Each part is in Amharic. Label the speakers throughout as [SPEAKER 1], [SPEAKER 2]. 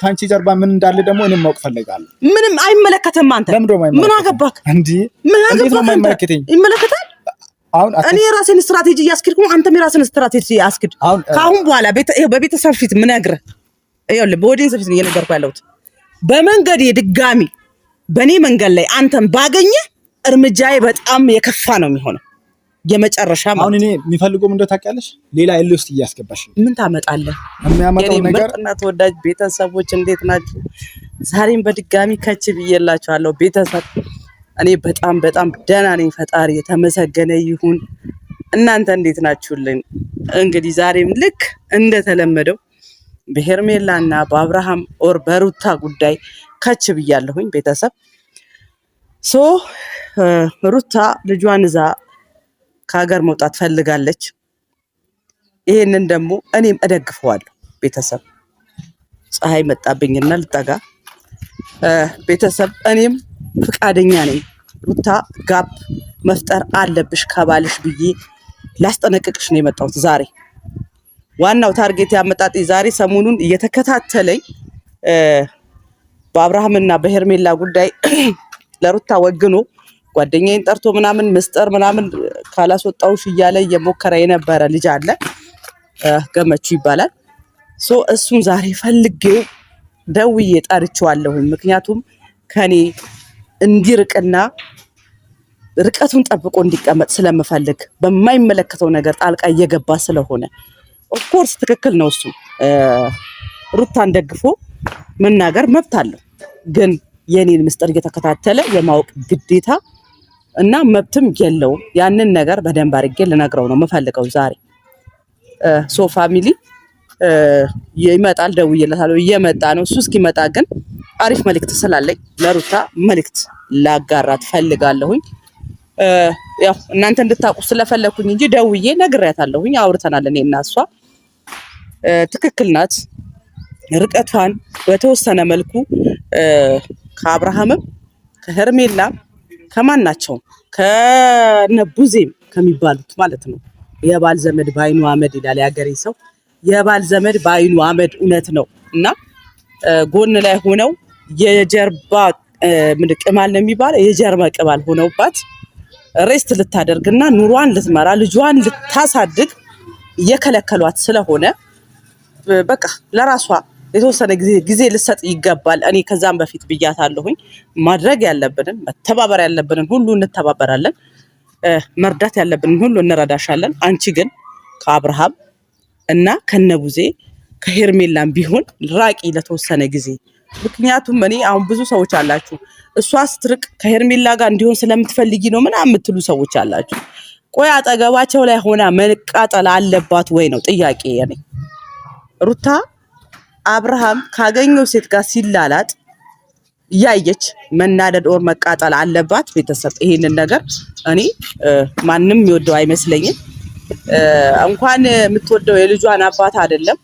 [SPEAKER 1] ካንቺ ጀርባ ምን እንዳለ ደግሞ እኔም ማወቅ ፈልጋለሁ።
[SPEAKER 2] ምንም አይመለከተም። አንተ ምን አገባክ እንዴ? ምን አገባክ? ይመለከታል። አሁን እኔ የራሴን ስትራቴጂ ያስክድኩ፣ አንተም የራስን ስትራቴጂ ያስክድ። ካሁን በኋላ በቤተሰብ ፊት ምን ያግረህ? ይኸውልህ በኦዲየንስ ፊት እየነገርኩህ ያለሁት በመንገድ ድጋሚ በኔ መንገድ ላይ አንተም ባገኘ እርምጃዬ በጣም የከፋ ነው የሚሆነው። የመጨረሻ ማለት
[SPEAKER 1] አሁን እኔ የሚፈልገው ምን ታውቂያለሽ? ሌላ እልህ ውስጥ እያስገባሽ
[SPEAKER 2] ምን ታመጣለህ?
[SPEAKER 1] የሚያመጣው ነገር
[SPEAKER 2] እና ተወዳጅ ቤተሰቦች እንዴት ናችሁ? ዛሬም በድጋሚ ከች ብዬላችኋለሁ ቤተሰብ። እኔ በጣም ደህና ነኝ። ፈጣሪ የተመሰገነ ይሁን። እናንተ እንዴት ናችሁልኝ? እንግዲህ ዛሬም ልክ እንደተለመደው በሄርሜላና በአብርሃም ኦር በሩታ ጉዳይ ከች ብያለሁኝ ቤተሰብ። ሩታ ልጇን እዛ ከሀገር መውጣት ፈልጋለች። ይሄንን ደግሞ እኔም እደግፈዋለሁ ቤተሰብ። ፀሐይ መጣብኝና ልጠጋ ቤተሰብ። እኔም ፍቃደኛ ነኝ። ሩታ ጋፕ መፍጠር አለብሽ ከባልሽ ብዬ ላስጠነቅቅሽ ነው የመጣሁት ዛሬ። ዋናው ታርጌት ያመጣጥ ዛሬ ሰሞኑን እየተከታተለኝ በአብርሃምና በሄርሜላ ጉዳይ ለሩታ ወግኖ ጓደኛዬን ጠርቶ ምናምን ምስጥር ምናምን ካላስወጣውሽ እያለ እየሞከረ የነበረ ልጅ አለ፣ ገመቹ ይባላል። እሱን ዛሬ ፈልጌው ደውዬ ጠርቼዋለሁኝ። ምክንያቱም ከኔ እንዲርቅና ርቀቱን ጠብቆ እንዲቀመጥ ስለምፈልግ በማይመለከተው ነገር ጣልቃ እየገባ ስለሆነ ኦፍኮርስ ትክክል ነው። እሱ ሩታን ደግፎ መናገር መብት አለው። ግን የኔን ምስጥር እየተከታተለ የማወቅ ግዴታ እና መብትም የለውም። ያንን ነገር በደንብ አድርጌ ልነግረው ነው የምፈልገው ዛሬ። ፋሚሊ ይመጣል፣ ደውዬለታለሁ፣ እየመጣ ነው። እሱ እስኪመጣ ግን አሪፍ መልእክት ስላለኝ ለሩታ መልእክት ላጋራት ፈልጋለሁኝ። ያው እናንተ እንድታውቁ ስለፈለኩኝ እንጂ ደውዬ ነግሬያታለሁኝ። አውርተናል እኔ እና እሷ። ትክክል ናት። ርቀቷን በተወሰነ መልኩ ከአብርሃምም ከሄርሜላም ከማናቸውም ከነቡዜም ከሚባሉት ማለት ነው የባል ዘመድ ባይኑ አመድ ይላል ያገሬ ሰው። የባል ዘመድ ባይኑ አመድ እውነት ነው። እና ጎን ላይ ሆነው የጀርባ ምን ቅማል ነው የሚባለው፣ የጀርባ ቅማል ሆነውባት ሬስት ልታደርግና ኑሯን ልትመራ ልጇን ልታሳድግ እየከለከሏት ስለሆነ በቃ ለራሷ የተወሰነ ጊዜ ልሰጥ ይገባል። እኔ ከዛም በፊት ብያታለሁኝ። ማድረግ ያለብንን መተባበር ያለብንን ሁሉ እንተባበራለን፣ መርዳት ያለብንን ሁሉ እንረዳሻለን። አንቺ ግን ከአብርሃም እና ከነቡዜ ከሄርሜላም ቢሆን ራቂ ለተወሰነ ጊዜ። ምክንያቱም እኔ አሁን ብዙ ሰዎች አላችሁ እሷ ስትርቅ ከሄርሜላ ጋር እንዲሆን ስለምትፈልጊ ነው ምናምን የምትሉ ሰዎች አላችሁ። ቆይ አጠገባቸው ላይ ሆና መቃጠል አለባት ወይ ነው ጥያቄ የኔ። ሩታ አብርሃም ካገኘው ሴት ጋር ሲላላጥ እያየች መናደድ ኦር መቃጠል አለባት? ቤተሰብ ይሄንን ነገር እኔ ማንም የሚወደው አይመስለኝም። እንኳን የምትወደው የልጇን አባት አይደለም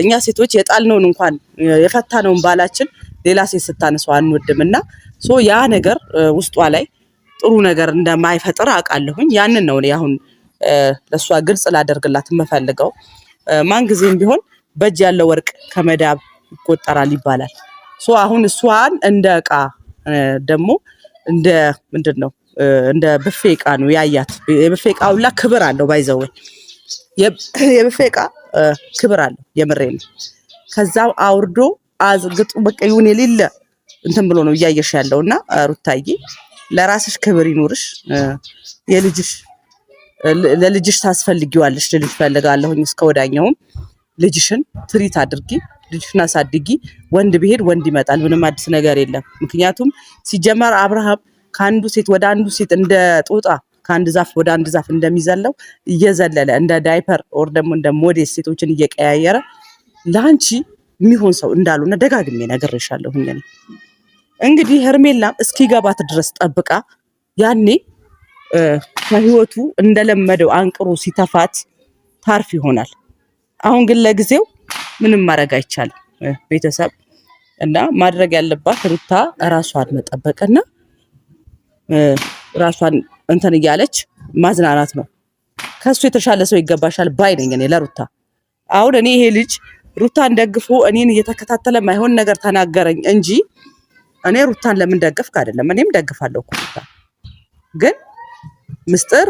[SPEAKER 2] እኛ ሴቶች የጣልነውን እንኳን የፈታነውን ባላችን ሌላ ሴት ስታነሳው አንወድም። እና ያ ነገር ውስጧ ላይ ጥሩ ነገር እንደማይፈጥር አውቃለሁኝ። ያንን ነው እኔ አሁን ለሷ ግልጽ ላደርግላት የምፈልገው። ማን ጊዜም ቢሆን በእጅ ያለው ወርቅ ከመዳብ ይቆጠራል ይባላል። አሁን እሷን እንደ ዕቃ ደግሞ እንደ ምንድነው እንደ ብፌ ዕቃ ነው ያያት። የብፌ ዕቃ ሁላ ክብር አለው ባይዘው የብፌ ዕቃ ክብር አለው። የምሬን ከዛው አውርዶ አዝግጡ በቃ ይሁን የሌለ እንትን ብሎ ነው እያየሽ ያለውና ሩታዬ ለራስሽ ክብር ይኖርሽ። ለልጅሽ ታስፈልጊዋለሽ። ልጅ ፈልጋለሁኝ እስከ ወዳኛውም ልጅሽን ትሪት አድርጊ፣ ልጅሽን አሳድጊ። ወንድ ቢሄድ ወንድ ይመጣል። ምንም አዲስ ነገር የለም። ምክንያቱም ሲጀመር አብርሃም ከአንዱ ሴት ወደ አንዱ ሴት እንደ ጦጣ ከአንድ ዛፍ ወደ አንድ ዛፍ እንደሚዘለው እየዘለለ እንደ ዳይፐር ኦር ደግሞ እንደ ሞዴስ ሴቶችን እየቀያየረ ለአንቺ የሚሆን ሰው እንዳልሆነ ደጋግሜ ነግሬሻለሁኝ። እንግዲህ ሄርሜላም እስኪገባት ድረስ ጠብቃ ያኔ ከህይወቱ እንደለመደው አንቅሮ ሲተፋት ታርፍ ይሆናል። አሁን ግን ለጊዜው ምንም ማድረግ አይቻልም ቤተሰብ። እና ማድረግ ያለባት ሩታ ራሷን መጠበቅና ራሷን እንትን እያለች ማዝናናት ነው። ከሱ የተሻለ ሰው ይገባሻል ባይ ነኝ እኔ ለሩታ። አሁን እኔ ይሄ ልጅ ሩታን ደግፎ እኔን እየተከታተለ ማይሆን ነገር ተናገረኝ እንጂ እኔ ሩታን ለምን ደግፍክ አይደለም። እኔም ደግፋለሁ እኮ ሩታ ግን ምስጥር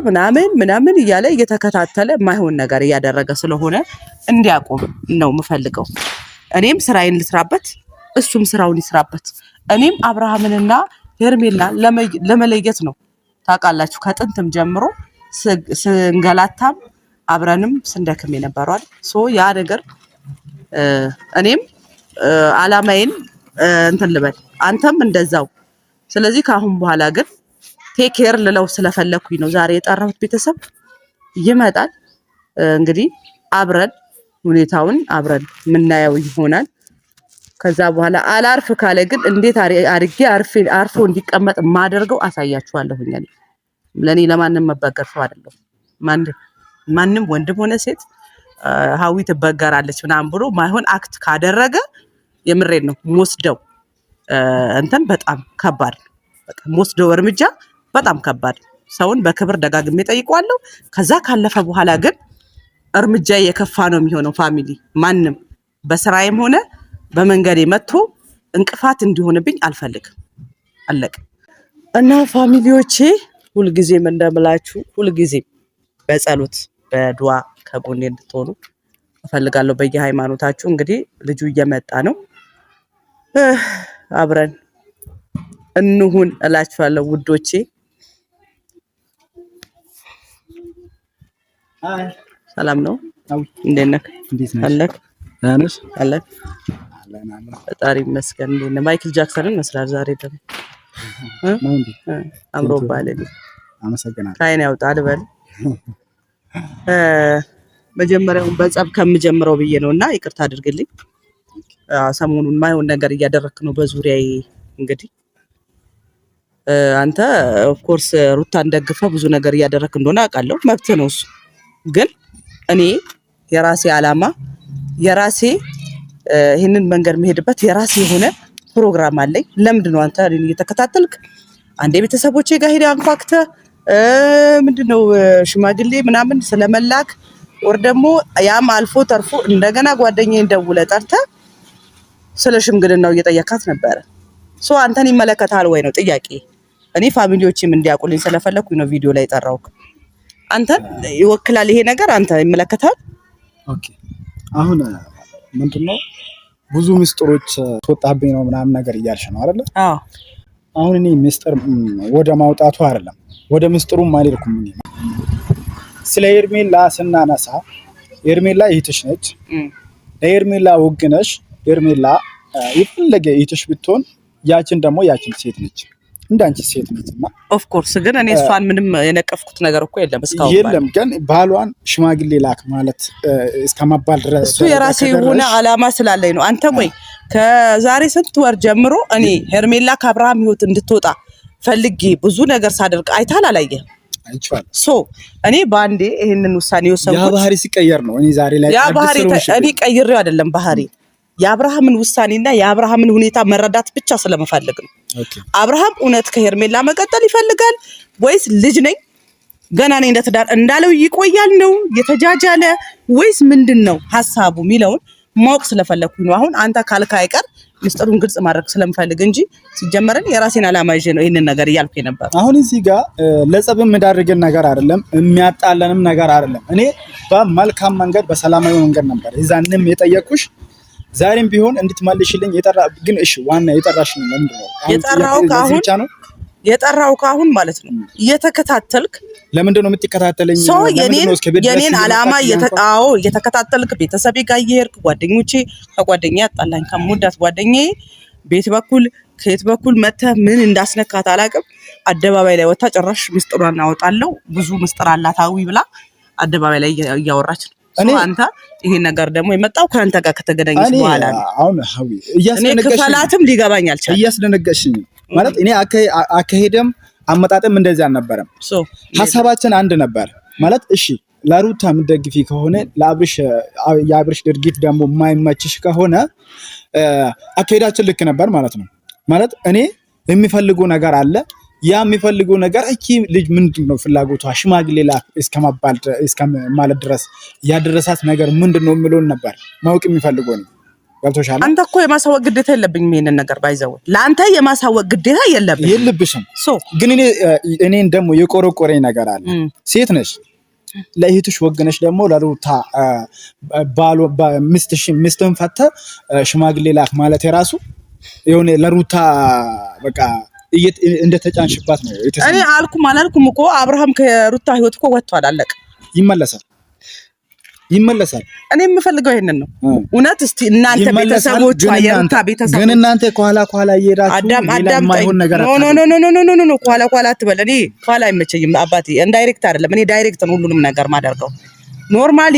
[SPEAKER 2] ምናምን እያለ እየተከታተለ ማይሆን ነገር እያደረገ ስለሆነ እንዲያቆም ነው የምፈልገው። እኔም ስራዬን ልስራበት፣ እሱም ስራውን ይስራበት። እኔም አብርሃምንና ሄርሜላን ለመለየት ነው ታውቃላችሁ። ከጥንትም ጀምሮ ስንገላታም አብረንም ስንደክም የነበረዋል። ያ ነገር እኔም አላማዬን እንትን ልበል፣ አንተም እንደዛው። ስለዚህ ከአሁን በኋላ ግን ቴክ ኬር ልለው ስለፈለኩኝ ነው ዛሬ የጠራሁት። ቤተሰብ ይመጣል እንግዲህ አብረን ሁኔታውን አብረን የምናየው ይሆናል። ከዛ በኋላ አላርፍ ካለ ግን እንዴት አድርጌ አርፎ እንዲቀመጥ ማደርገው አሳያችኋለሁኝ። ለኔ ለማንም መበገር ሰው አይደለም። ማንም ወንድም ሆነ ሴት ሀዊ ትበገራለች ምናምን ብሎ ማይሆን አክት ካደረገ የምሬን ነው የምወስደው እንትን በጣም ከባድ ነው። በቃ የምወስደው እርምጃ በጣም ከባድ። ሰውን በክብር ደጋግሜ ጠይቀዋለሁ። ከዛ ካለፈ በኋላ ግን እርምጃ የከፋ ነው የሚሆነው። ፋሚሊ ማንም በስራዬም ሆነ በመንገዴ መጥቶ እንቅፋት እንዲሆንብኝ አልፈልግም። አለቀ። እና ፋሚሊዎቼ ሁልጊዜም እንደምላችሁ ሁልጊዜም በጸሎት በዱዓ ከጎኔ እንድትሆኑ እፈልጋለሁ። በየሃይማኖታችሁ እንግዲህ ልጁ እየመጣ ነው፣ አብረን እንሁን እላችኋለሁ ውዶቼ። ሰላም ነው? እንዴት ነህ? አለክ አለክ? ፈጣሪ ይመስገን። እንዴት ነህ? ማይክል ጃክሰንን መስላል ዛሬ ደግሞ አምሮብሃል።
[SPEAKER 1] አመሰግናለሁ።
[SPEAKER 2] ከዓይን ያውጣል በል። መጀመሪያውን በጸብ ከምጀምረው ብዬ ነው እና ይቅርታ አድርግልኝ። ሰሞኑን ማይሆን ነገር እያደረክ ነው በዙሪያዬ። እንግዲህ አንተ ኦፍኮርስ ሩታን ደግፈ ብዙ ነገር እያደረክ እንደሆነ አውቃለሁ፣ መብት ነው እሱ። ግን እኔ የራሴ አላማ የራሴ ይህንን መንገድ መሄድበት የራሴ የሆነ ፕሮግራም አለኝ። ለምንድን ነው አንተ እኔን እየተከታተልክ አንዴ ቤተሰቦቼ ጋር ሄደህ አንኳክተህ ምንድነው ሽማግሌ ምናምን ስለመላክ ወር ደግሞ ያም አልፎ ተርፎ እንደገና ጓደኛዬን ደውለህ ጠርተህ ስለ ሽምግልናው እየጠየካት ነበረ። አንተን ይመለከታል ወይ ነው ጥያቄ። እኔ ፋሚሊዎችም እንዲያውቁልኝ ስለፈለኩኝ ነው ቪዲዮ ላይ ጠራውክ። አንተን ይወክላል ይሄ ነገር፣ አንተ ይመለከታል።
[SPEAKER 1] ኦኬ አሁን ምንድነው ብዙ ምስጥሮች ተወጣብኝ ነው ምናምን ነገር እያልሽ ነው አይደለ?
[SPEAKER 2] አዎ።
[SPEAKER 1] አሁን እኔ ምስጥር ወደ ማውጣቱ አይደለም ወደ ምስጥሩም አልሄድኩም። እኔ ስለ ሄርሜላ ስናነሳ ሄርሜላ እህትሽ ነች። ለሄርሜላ ወግነሽ ሄርሜላ የፈለገ እህትሽ ብትሆን ያችን ደግሞ ያችን ሴት ነች፣ እንዳንቺ ሴት ነች። እና
[SPEAKER 2] ኦፍ ኮርስ ግን እኔ እሷን ምንም የነቀፍኩት ነገር እኮ የለም እስካሁን
[SPEAKER 1] የለም። ግን ባሏን ሽማግሌ ላክ ማለት እስከመባል ድረስ
[SPEAKER 2] እሱ የራሴ የሆነ አላማ ስላለኝ ነው። አንተ ቆይ ከዛሬ ስንት ወር ጀምሮ እኔ ሄርሜላ ከአብርሃም ህይወት እንድትወጣ ፈልጌ ብዙ ነገር ሳደርግ አይታል አላየህ?
[SPEAKER 1] አይቻልም።
[SPEAKER 2] እኔ ባንዴ ይሄንን ውሳኔ ወሰንኩት።
[SPEAKER 1] ያ ባህሪ ሲቀየር ነው እኔ ዛሬ ላይ
[SPEAKER 2] ያ ባህሪ እኔ ቀይሬው አይደለም ባህሪ የአብርሃምን ውሳኔና የአብርሃምን ሁኔታ መረዳት ብቻ ስለመፈልግ ነው። አብርሃም እውነት ከሄርሜላ መቀጠል ይፈልጋል ወይስ ልጅ ነኝ ገና ነኝ እንደተዳር እንዳለው ይቆያል ነው የተጃጃለ ወይስ ምንድነው ሐሳቡ የሚለውን ማወቅ ስለፈለኩኝ ነው። አሁን አንተ ካልካ አይቀር ምስጢሩን ግልጽ ማድረግ ስለምፈልግ እንጂ ሲጀመረን የራሴን አላማ ይዤ ነው ይሄንን ነገር እያልኩ ነበር።
[SPEAKER 1] አሁን እዚህ ጋር ለጸብም መዳረግን ነገር አይደለም፣ የሚያጣለንም ነገር አይደለም። እኔ በመልካም መንገድ በሰላማዊ መንገድ ነበር እዛንም የጠየቅኩሽ። ዛሬም ቢሆን እንድትመልሽልኝ የጠራ ግን እሺ፣ ዋና የጠራሽኝ ለምንድን ነው?
[SPEAKER 2] የጠራው ካሁን ማለት ነው እየተከታተልክ
[SPEAKER 1] ለምንድን ነው የምትከታተለኝ?
[SPEAKER 2] የኔን አላማ እየተከታተልክ ቤተሰቤ ጋር እየሄድክ ጓደኞቼ ከጓደኛዬ ያጣላኝ ከምወዳት ጓደኛዬ ቤት በኩል ከየት በኩል መተህ ምን እንዳስነካት አላውቅም። አደባባይ ላይ ወጣ ጭራሽ ምስጢሯን አወጣለሁ ብዙ ምስጢር አላት ሀዊ ብላ አደባባይ ላይ እያወራች ነው። አንተ ይሄን ነገር ደግሞ የመጣው ከአንተ ጋር ከተገናኘሽ በኋላ ነው።
[SPEAKER 1] አሁን ሀዊ
[SPEAKER 2] ክፈላትም ሊገባኝ አልቻለም።
[SPEAKER 1] እያስደነገጥሽኝ ማለት እኔ አካሄደም አመጣጥም እንደዚህ አልነበረም። ሀሳባችን አንድ ነበር ማለት እሺ፣ ለሩታ የምትደግፊ ከሆነ የአብርሽ ድርጊት ደግሞ የማይመችሽ ከሆነ አካሄዳችን ልክ ነበር ማለት ነው። ማለት እኔ የሚፈልጉ ነገር አለ ያ የሚፈልገው ነገር እቺ ልጅ ምንድነው ፍላጎቷ ሽማግሌ ላክ እስከማለት ድረስ ያደረሳት ነገር ምንድነው የሚለውን ነበር ማወቅ የሚፈልገው ነው። ገብቶሻል?
[SPEAKER 2] አንተ እኮ የማሳወቅ ግዴታ የለብኝም ይሄንን ነገር ባይዘው ለአንተ የማሳወቅ ግዴታ የለብሽም።
[SPEAKER 1] ግን እኔን ደግሞ የቆረቆረኝ ነገር አለ። ሴት ነሽ ለእህትሽ ወገነሽ ደግሞ ለሩታ ሚስትን ፈተ ሽማግሌ ላክ ማለት የራሱ የሆነ ለሩታ በቃ እንደተጫንሽባት ነው።
[SPEAKER 2] እኔ አላልኩም እኮ አብርሃም ከሩታ ህይወት እኮ ወጥቷል፣ አለቀ።
[SPEAKER 1] ይመለሳል።
[SPEAKER 2] እኔ የምፈልገው ይሄንን ነው። እውነት እስቲ እናንተ ቤተሰቦቿ የሩታ ቤተሰቦች
[SPEAKER 1] ግን እናንተ ከኋላ እየሄዳችሁ ለማይሆን ነገር
[SPEAKER 2] ኖ ከኋላ አትበል። እኔ ከኋላ አይመቸኝም አባቴ። ኢንዳይሬክት አይደለም፣ እኔ ዳይሬክት ነው ሁሉንም ነገር ማደርገው። ኖርማሊ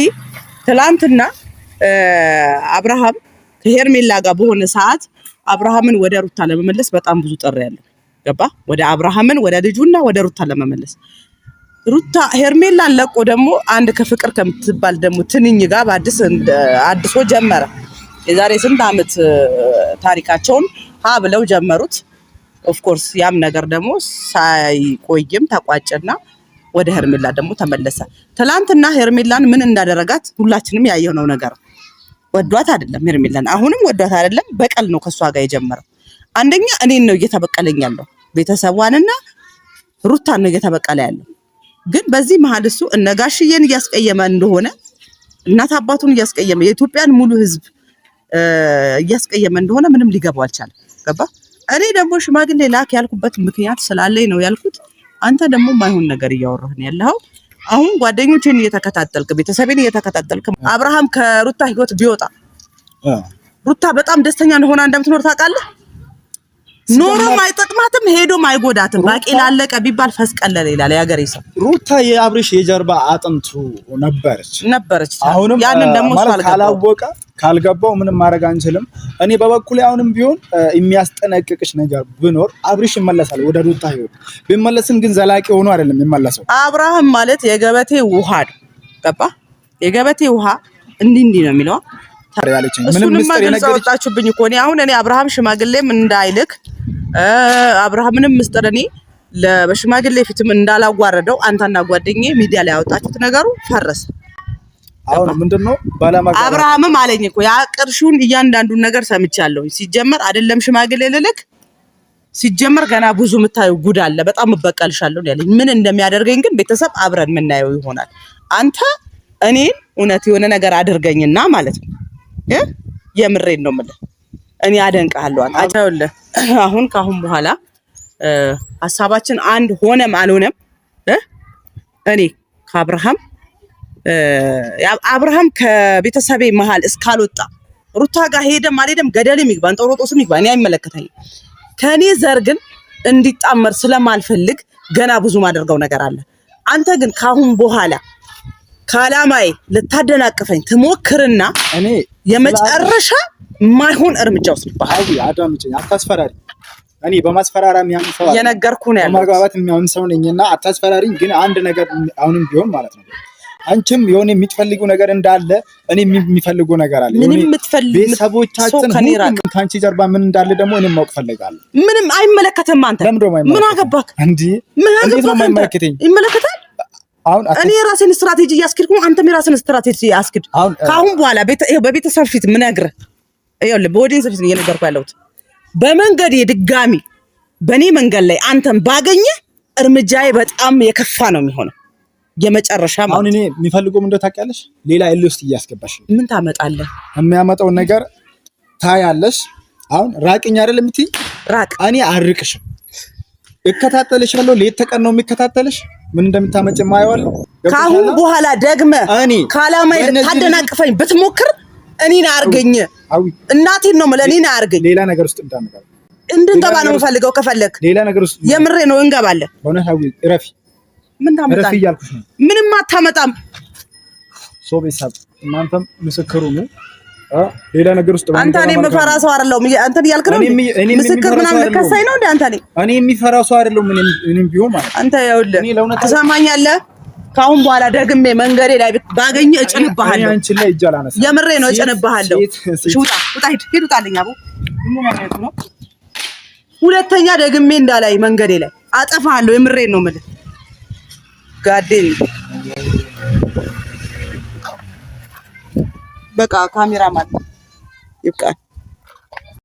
[SPEAKER 2] ትላንትና አብርሃም ከሄርሜላ ጋር በሆነ ሰዓት አብርሃምን ወደ ሩታ ለመመለስ በጣም ብዙ ጥሪ ያለው ገባ። ወደ አብርሃምን ወደ ልጁና ወደ ሩታ ለመመለስ ሩታ ሄርሜላን ለቆ ደግሞ አንድ ከፍቅር ከምትባል ደግሞ ትንኝ ጋር አዲሶ ጀመረ። የዛሬ ስንት ዓመት ታሪካቸውን ብለው ጀመሩት። ኦፍ ኮርስ ያም ነገር ደግሞ ሳይቆይም ተቋጨና ወደ ሄርሜላ ደግሞ ተመለሰ። ትላንትና ሄርሜላን ምን እንዳደረጋት ሁላችንም ያየነው ነገር። ወዷት አይደለም ሄርሜላን፣ አሁንም ወዷት አይደለም፣ በቀል ነው ከሷ ጋር የጀመረው። አንደኛ እኔን ነው እየተበቀለኝ ያለው፣ ቤተሰቧንና ሩታን ነው እየተበቀለ ያለው። ግን በዚህ መሀል እሱ እነጋሽዬን እያስቀየመ እንደሆነ እናት አባቱን እያስቀየመ የኢትዮጵያን ሙሉ ሕዝብ እያስቀየመ እንደሆነ ምንም ሊገባው አልቻለም። ገባ። እኔ ደግሞ ሽማግሌ ላክ ያልኩበት ምክንያት ስላለኝ ነው ያልኩት። አንተ ደግሞ ማይሆን ነገር እያወራህ ነው ያለኸው። አሁን ጓደኞችን እየተከታተልክ ቤተሰቤን እየተከታተልክ አብርሃም ከሩታ ህይወት ቢወጣ ሩታ በጣም ደስተኛ ሆና እንደምትኖር ታውቃለህ። ኖሮም አይጠቅማትም ሄዶም አይጎዳትም። ባቄላ አለቀ ቢባል ፈስቀለለ ይላል ያገሬ ሰው።
[SPEAKER 1] ሩታ የአብርሽ የጀርባ አጥንቱ ነበረች።
[SPEAKER 2] አሁንም ያንን ደግሞ
[SPEAKER 1] ካላወቀ ካልገባው ምንም ማድረግ አንችልም። እኔ በበኩሌ አሁንም ቢሆን የሚያስጠነቅቅሽ ነገር ብኖር አብርሽ ይመለሳል ወደ ሩታ ህይወት። ቢመለስም ግን ዘላቂ ሆኖ አይደለም የሚመለሰው።
[SPEAKER 2] አብርሃም ማለት የገበቴ ውሃ ነው። ገባ። የገበቴ ውሃ እንዲህ ነው የሚለው
[SPEAKER 1] ያለችኝ
[SPEAKER 2] ምንም ምስጥር የነገረችብኝ እኮ እኔ አሁን አብርሃም ሽማግሌም እንዳይልክ አብርሃምንም ምስጥር እኔ በሽማግሌ ፊትም እንዳላዋረደው አንተና ጓደኛዬ ሚዲያ ላይ ያወጣችሁት ነገሩ ፈረሰ።
[SPEAKER 1] አሁን ምንድነው
[SPEAKER 2] አብርሃምም አለኝ እኮ ያ ቅርሹን እያንዳንዱን ነገር ሰምቻለሁ። ሲጀመር አይደለም ሽማግሌ ልልክ ሲጀመር ገና ብዙ የምታየው ጉድ አለ። በጣም እበቀልሻለሁ ያለኝ ምን እንደሚያደርገኝ ግን ቤተሰብ አብረን የምናየው ይሆናል። አንተ እኔን እውነት የሆነ ነገር አድርገኝና ማለት ነው የምሬን ነው የምልህ። እኔ አደንቅሃለሁ። አጫውልህ አሁን ካሁን በኋላ ሐሳባችን አንድ ሆነም አልሆነም እኔ አብርሃም ከቤተሰቤ መሃል እስካልወጣ ሩታ ጋር ሄደም አልሄደም ገደልም ይግባ እንጦሮጦስም ይግባ እኔ አይመለከተኝም። ከኔ ዘር ግን እንዲጣመር ስለማልፈልግ ገና ብዙ ማደርገው ነገር አለ። አንተ ግን ካሁን በኋላ ካላማይ ልታደናቅፈኝ ትሞክርና
[SPEAKER 1] እኔ
[SPEAKER 2] የመጨረሻ ማይሆን እርምጃ ወስድብሃለሁ።
[SPEAKER 1] አዳምጪኝ፣ አታስፈራሪ። እኔ በማስፈራራ የሚያምን ሰው
[SPEAKER 2] የነገርኩህ ነው ያለው።
[SPEAKER 1] በማግባባት የሚያምን ሰው ነኝና አታስፈራሪኝ። ግን አንድ ነገር አሁንም ቢሆን ማለት ነው አንቺም የሆነ የምትፈልጉ ነገር እንዳለ እኔ የሚፈልጉ ነገር አለ።
[SPEAKER 2] ምንም የምትፈልጉ
[SPEAKER 1] ቤተሰቦቻችን ከአንቺ ጀርባ ምን እንዳለ ደግሞ እኔም ማወቅ ፈልጋለሁ።
[SPEAKER 2] ምንም አይመለከትም። አንተ ምን አገባክ እንዴ? እንዴት ነው የማይመለከተኝ? ይመለከታል። አሁን እኔ የራሴን ስትራቴጂ ያስክድኩ፣ አንተም የራስን ስትራቴጂ ያስክድ። ካሁን በኋላ በቤተሰብ ፊት ምን ነግረህ ይኸውልህ፣ በኦዲየንስ ፊት እየነገርኩህ ያለሁት በመንገዴ ድጋሚ በእኔ መንገድ ላይ አንተም ባገኘ እርምጃዬ በጣም የከፋ ነው የሚሆነው። የመጨረሻ ማለት
[SPEAKER 1] አሁን እኔ የሚፈልገው ምንድነው ታውቂያለሽ? ሌላ እልህ ውስጥ እያስገባሽ
[SPEAKER 2] ምን ታመጣለህ?
[SPEAKER 1] የሚያመጣውን ነገር ታያለሽ። አሁን ራቅኝ አይደለም እምትይ
[SPEAKER 2] ራቅ።
[SPEAKER 1] እኔ አርቅሽም፣ እከታተልሻለሁ። ሌት ተቀን ነው የሚከታተልሽ። ምን እንደምታመጭ ማየዋለሁ።
[SPEAKER 2] ካሁን በኋላ ደግመ ካላማይ ልታደናቅፈኝ ብትሞክር እኔን አርገኝ። እናቴን ነው ማለት እኔን አርገኝ።
[SPEAKER 1] ሌላ ነገር ውስጥ
[SPEAKER 2] እንድንገባ ነው የምፈልገው። ከፈለክ
[SPEAKER 1] ሌላ ነገር ውስጥ
[SPEAKER 2] የምሬ ነው እንገባለን።
[SPEAKER 1] በእውነት አዊ እረፊ።
[SPEAKER 2] ምን ታመጣለህ?
[SPEAKER 1] እያልኩሽ ነው።
[SPEAKER 2] ምንም አታመጣም።
[SPEAKER 1] ቤተሰብ እናንተም ምስክሩ ነው። ሌላ ነገር ውስጥ
[SPEAKER 2] አንተ እኔ የምፈራ ሰው አይደለሁም። አንተ እያልክ ነው ምስክር ምናምን ልከሳኝ ነው እንዴ? አንተ
[SPEAKER 1] እኔ የሚፈራ ሰው አይደለሁም። እኔም ቢሆን ማለት
[SPEAKER 2] አንተ ይኸውልህ ትሰማኛለህ? ካሁን በኋላ ደግሜ መንገዴ ላይ ባገኘ እጭንብሃለሁ።
[SPEAKER 1] አንቺ ላይ እጅ አላነሳም።
[SPEAKER 2] የምሬ ነው እጭንብሃለሁ። ሂድ ውጣልኝ። አቦ ምን ማለት ነው? ሁለተኛ ደግሜ እንዳላይ መንገዴ ላይ አጠፋለሁ። የምሬን ነው የምልህ ጋዴን። በቃ ካሜራ ማለት ይብቃል።